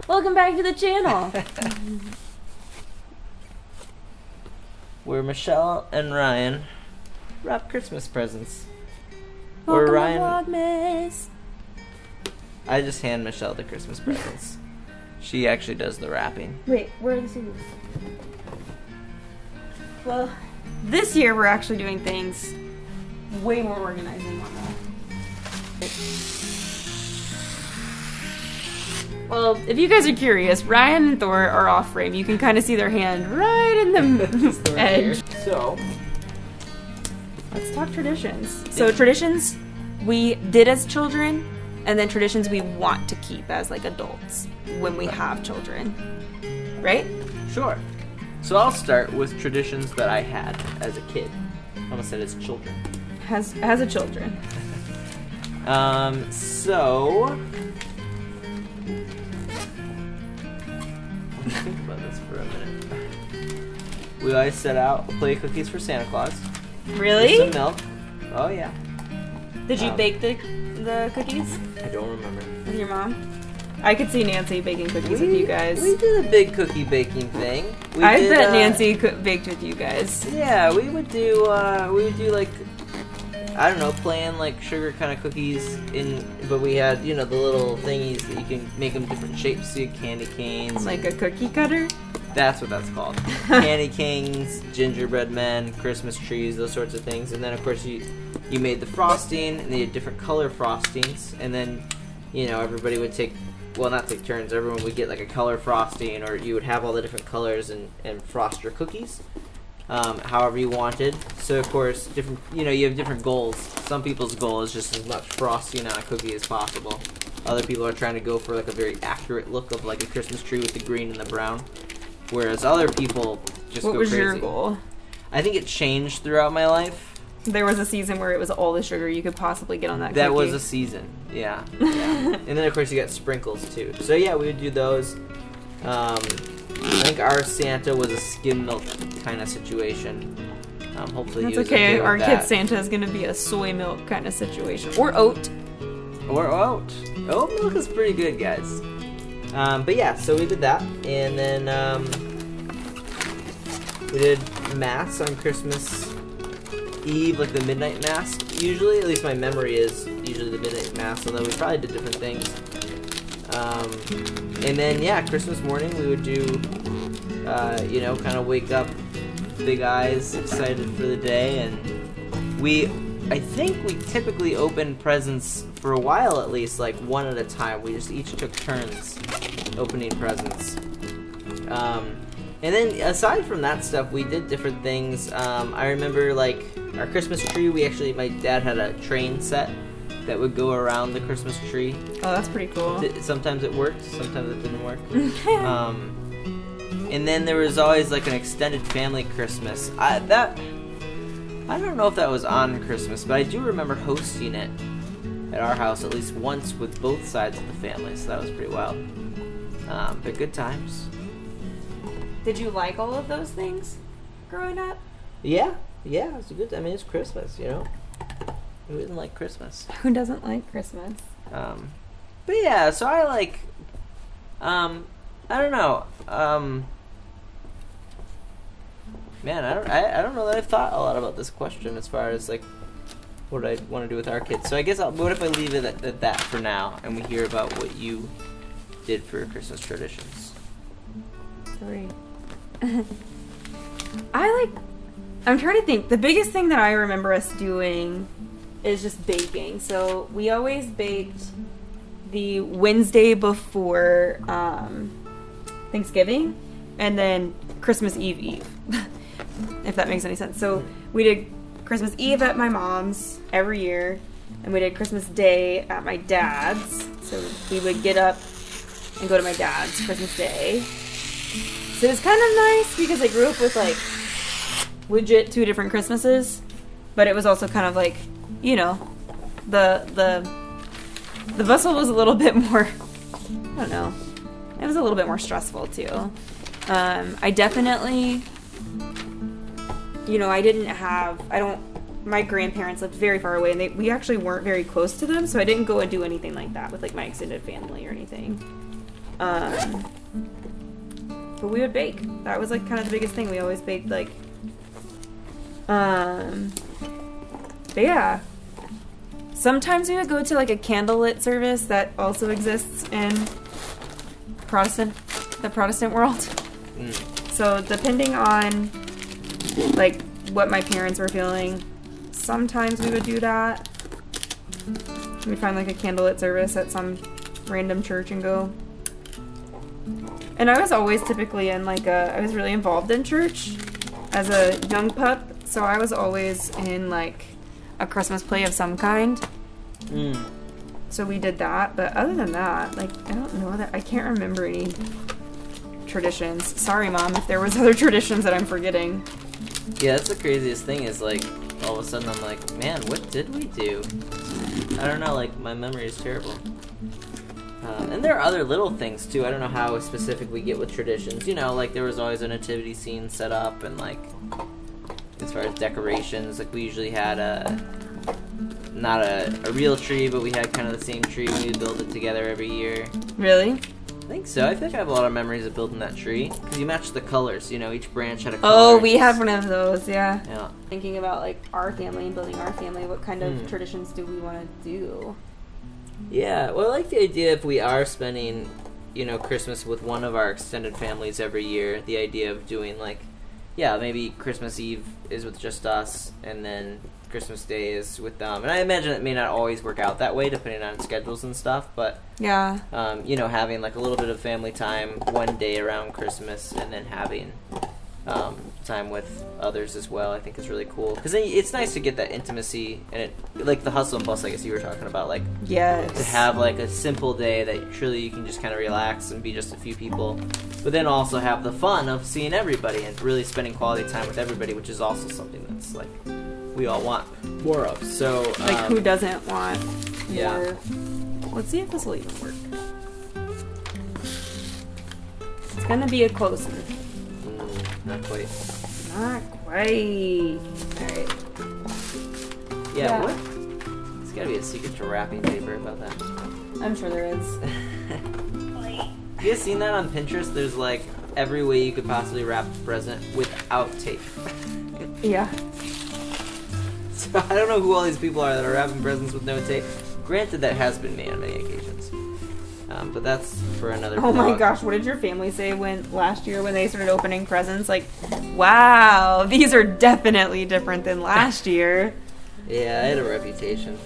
Welcome back to the channel. Where Michelle and Ryan wrap Christmas presents. Welcome Or Ryan. to Vlogmas. I just hand Michelle the Christmas presents. She actually does the wrapping. Wait, where are the CDs? Well, this year we're actually doing things way more organized than normal. Well, if you guys are curious, Ryan and Thor are off frame. You can kind of see their hand right in the edge. So, let's talk traditions. So traditions we did as children, and then traditions we want to keep as like adults when we have children. Right? sure. So I'll start with traditions that I had as a kid. I almost said as children. As a children. So let me think about this for a minute. We always set out a plate of cookies for Santa Claus. Really? With some milk. Oh yeah. Did you bake the cookies I don't remember. with your mom? I could see Nancy baking cookies with you guys. We did a big cookie baking thing. I bet Nancy baked with you guys. Yeah, we would do like, I don't know, plain like sugar kind of cookies but we had, the little thingies that you can make them different shapes. So you had candy canes. Like a cookie cutter? That's what that's called. Candy canes, gingerbread men, Christmas trees, those sorts of things. And then of course you made the frosting, and they had different color frostings. And then, everybody would not take turns. Everyone would get like a color frosting, or you would have all the different colors and frost your cookies however you wanted. So of course, you have different goals. Some people's goal is just as much frosting on a cookie as possible. Other people are trying to go for like a very accurate look of like a Christmas tree with the green and the brown. Whereas other people just go crazy. What was your goal? I think it changed throughout my life. There was a season where it was all the sugar you could possibly get on that cookie. That was a season, yeah. And then of course you got sprinkles too. So yeah, we would do those. I think our Santa was a skim milk kind of situation. Hopefully That's he was okay. with Our that. kid Santa is going to be a soy milk kind of situation. Or oat. Or oat. Oat milk is pretty good, guys. But yeah, so we did that. And then we did Mass on Christmas Eve, like the midnight Mass, usually. At least my memory is usually the midnight Mass, although we probably did different things. And then, yeah, Christmas morning we would do, kind of wake up, big eyes, excited for the day. And I think we typically opened presents for a while at least, like one at a time. We just each took turns opening presents. And then aside from that stuff, we did different things. I remember like our Christmas tree, my dad had a train set that would go around the Christmas tree. Oh, that's pretty cool. Sometimes it worked, sometimes it didn't work. And then there was always like an extended family Christmas. I don't know if that was on Christmas, but I do remember hosting it at our house at least once with both sides of the family, so that was pretty wild. But good times. Did you like all of those things growing up? Yeah, it's a good. It's Christmas, Who didn't like Christmas? Who doesn't like Christmas? But yeah, so I like. I don't know. Man, I don't know that I've thought a lot about this question as far as like what I want to do with our kids. So I guess what if I leave it at that for now, and we hear about what you did for Christmas traditions. Sorry. I'm trying to think. The biggest thing that I remember us doing is just baking. So we always baked the Wednesday before Thanksgiving, and then Christmas Eve, if that makes any sense. So we did Christmas Eve at my mom's every year, and we did Christmas Day at my dad's. So we would get up and go to my dad's Christmas Day. So it's kind of nice because I grew up with like legit 2 different Christmases, but it was also kind of like, the bustle was a little bit more, I don't know, it was a little bit more stressful too. I definitely you know, my grandparents lived very far away, and we actually weren't very close to them, so I didn't go and do anything like that with, like, my extended family or anything. But we would bake. That was, like, kind of the biggest thing. We always baked, like, but yeah. Sometimes we would go to, like, a candlelit service that also exists in the Protestant world. So depending on, like, what my parents were feeling, sometimes we would do that. We'd find, like, a candlelit service at some random church and go. And I was always typically in, like, I was really involved in church as a young pup, so I was always in, like, a Christmas play of some kind. So we did that, but other than that, like, I don't know that I can't remember any traditions. Sorry, Mom, if there was other traditions that I'm forgetting. Yeah, that's the craziest thing is, like, all of a sudden I'm like, man, what did we do? I don't know, like, my memory is terrible. And there are other little things, too. I don't know how specific we get with traditions. You know, like, there was always a nativity scene set up, and, like, as far as decorations, like, we usually had not a real tree, but we had kind of the same tree. We would build it together every year. Really? I think so. I think I have a lot of memories of building that tree. Because you matched the colors, you know, each branch had a color. Oh, we had one of those, yeah. Yeah. Thinking about, like, our family and building our family, what kind of traditions do we want to do? Yeah, well, I like the idea if we are spending, you know, Christmas with one of our extended families every year, the idea of doing, like, yeah, maybe Christmas Eve is with just us, and then Christmas Day is with them. And I imagine it may not always work out that way, depending on schedules and stuff, but, yeah, you know, having, like, a little bit of family time one day around Christmas, and then having time with others as well, I think is really cool. Because it's nice to get that intimacy, and it, like, the hustle and bustle, I guess you were talking about, like, yes, to have, like, a simple day that truly you can just kind of relax and be just a few people, but then also have the fun of seeing everybody and really spending quality time with everybody, which is also something that's, like, we all want more of. So, like, who doesn't want yeah. more? Let's see if this will even work. It's gonna be a close one. Not quite. Not quite. Alright. Yeah, what? There's gotta be a secret to wrapping paper about that. I'm sure there is. Have you guys seen that on Pinterest? There's, like, every way you could possibly wrap a present without tape. Yeah. So I don't know who all these people are that are wrapping presents with no tape. Granted, that has been me on many occasions. But that's for another Oh my vlog. gosh, what did your family say last year when they started opening presents? Like, wow, these are definitely different than last year. Yeah, I had a reputation.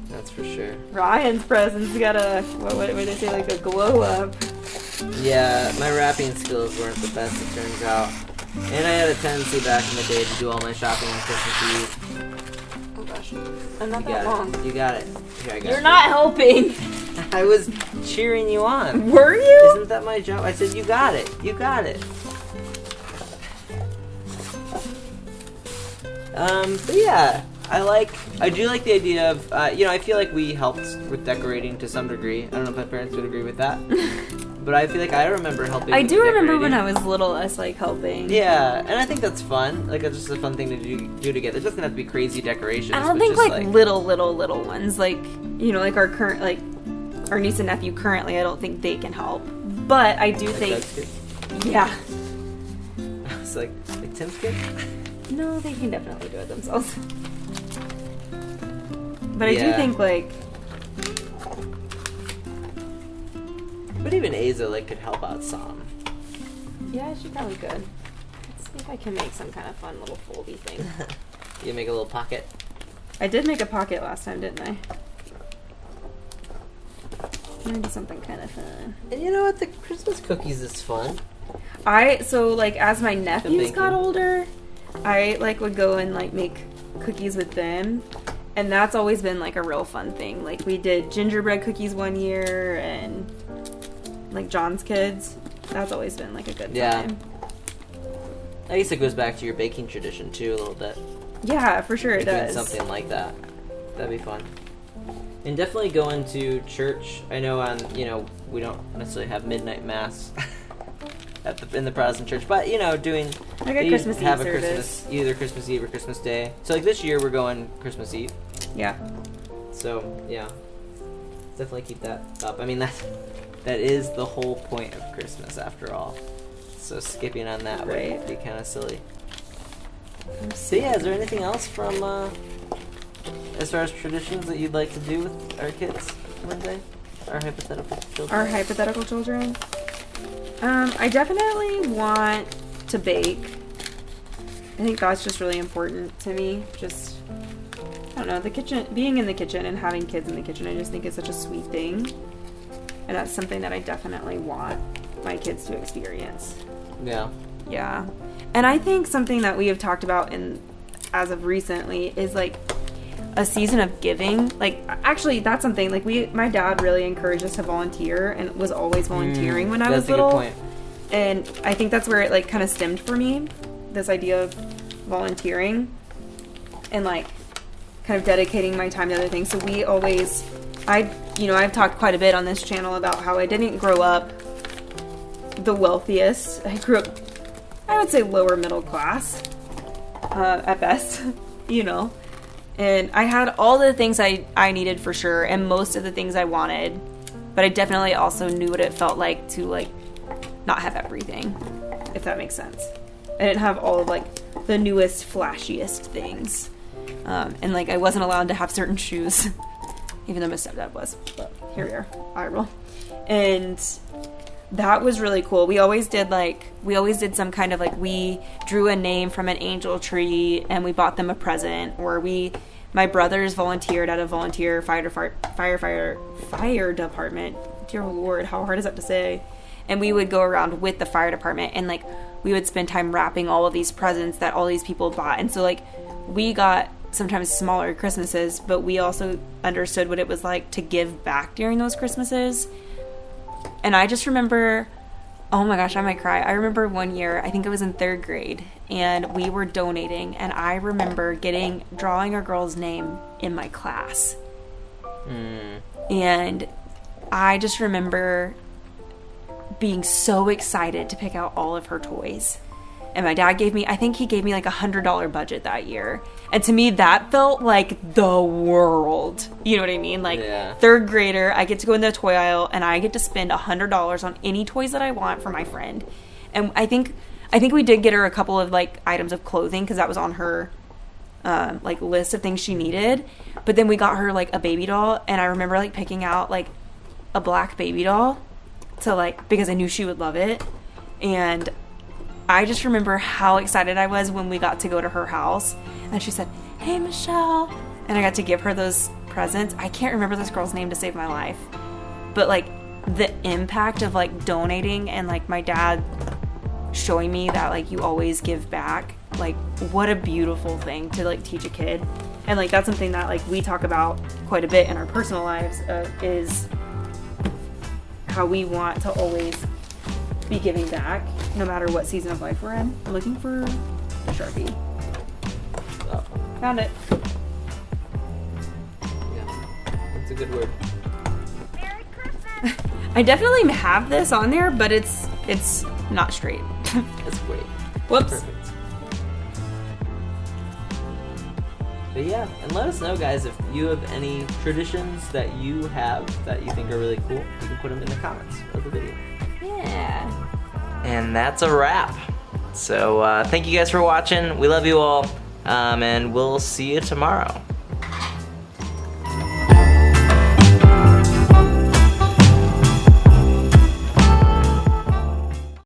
That's for sure. Ryan's presents got a, what would they say, like a glow up. Yeah, my wrapping skills weren't the best, it turns out. And I had a tendency back in the day to do all my shopping on Christmas Eve. Oh gosh, I'm not You that got long. it. You got it. Here, I got You're it. not helping. I was cheering you on. Were you? Isn't that my job? I said, you got it. You got it. But yeah, I do like the idea of, you know, I feel like we helped with decorating to some degree. I don't know if my parents would agree with that. But I feel like I remember helping I with do remember when decorating. I was little, us like helping. Yeah, and I think that's fun. Like, it's just a fun thing to do together. It doesn't have to be crazy decorations. I don't but think just, like little ones, like, you know, like our current, like our niece and nephew currently, I don't think they can help. But I do like think, Doug's kids. yeah. I was like Tim's kid? No, they can definitely do it themselves. But I do Yeah. think like, But even Aza, like, could help out some. yeah, she probably could. Let's see if I can make some kind of fun little foldy thing. You make a little pocket. I did make a pocket last time, didn't I? Maybe something kind of fun. And you know what? The Christmas cookies is fun. So like as my nephews baking. got older, I like would go and like make cookies with them. And that's always been like a real fun thing. Like we did gingerbread cookies one year and like John's kids. That's always been like a good Yeah. time. I guess it goes back to your baking tradition too a little bit. Yeah, for sure it Doing does. something like that. That'd be fun. And definitely going to church. I know you know, we don't necessarily have midnight mass in the Protestant church, but you know, doing Like a Christmas Eve service. either Christmas Eve or Christmas Day. So like this year we're going Christmas Eve. Yeah. So yeah, definitely keep that up. I mean that is the whole point of Christmas after all. So skipping on that would be kind of silly. So yeah, is there anything else from as far as traditions that you'd like to do with our kids one day? Our hypothetical children? Our hypothetical children? I definitely want to bake. I think that's just really important to me. Just, I don't know, the kitchen, being in the kitchen and having kids in the kitchen, I just think is such a sweet thing. And that's something that I definitely want my kids to experience. Yeah. Yeah. And I think something that we have talked about as of recently is like a season of giving. Like, actually, that's something like my dad really encouraged us to volunteer and was always volunteering when I was little. That's a good point. And I think that's where it like kind of stemmed for me, this idea of volunteering and like kind of dedicating my time to other things. So we always, I've talked quite a bit on this channel about how I didn't grow up the wealthiest. I grew up, I would say, lower middle class at best, you know. And I had all the things I needed for sure, and most of the things I wanted, but I definitely also knew what it felt like to like not have everything, if that makes sense. I didn't have all of like the newest, flashiest things, and like I wasn't allowed to have certain shoes, even though my stepdad was. But here we are, eye roll, and that was really cool. We always did some kind of like, we drew a name from an angel tree and we bought them a present, or my brothers volunteered at a volunteer fire department. Dear Lord, how hard is that to say? And we would go around with the fire department and like we would spend time wrapping all of these presents that all these people bought. And so like we got sometimes smaller Christmases, but we also understood what it was like to give back during those Christmases. And I just remember, oh my gosh, I might cry. I remember one year, I think it was in 3rd grade, and we were donating, and I remember drawing a girl's name in my class. And I just remember being so excited to pick out all of her toys. And my dad gave me like $100 budget that year. And to me, that felt like the world. You know what I mean? Like, 3rd grader, I get to go in the toy aisle and I get to spend $100 on any toys that I want for my friend. And I think we did get her a couple of like items of clothing because that was on her like list of things she needed. But then we got her like a baby doll, and I remember like picking out like a black baby doll to like, because I knew she would love it. And I just remember how excited I was when we got to go to her house, and she said, "Hey, Michelle," and I got to give her those presents. I can't remember this girl's name to save my life, but like the impact of like donating and like my dad showing me that like you always give back, like what a beautiful thing to like teach a kid. And like that's something that like we talk about quite a bit in our personal lives, is how we want to always be giving back no matter what season of life we're in. I'm looking for a Sharpie. Oh. Found it. Yeah, that's a good word. Merry Christmas! I definitely have this on there, but it's not straight. That's great. Whoops. Perfect. But yeah, and let us know, guys, if you have any traditions that you have that you think are really cool. You can put them in the comments of the video. Yeah. And that's a wrap. So thank you guys for watching. We love you all, and we'll see you tomorrow.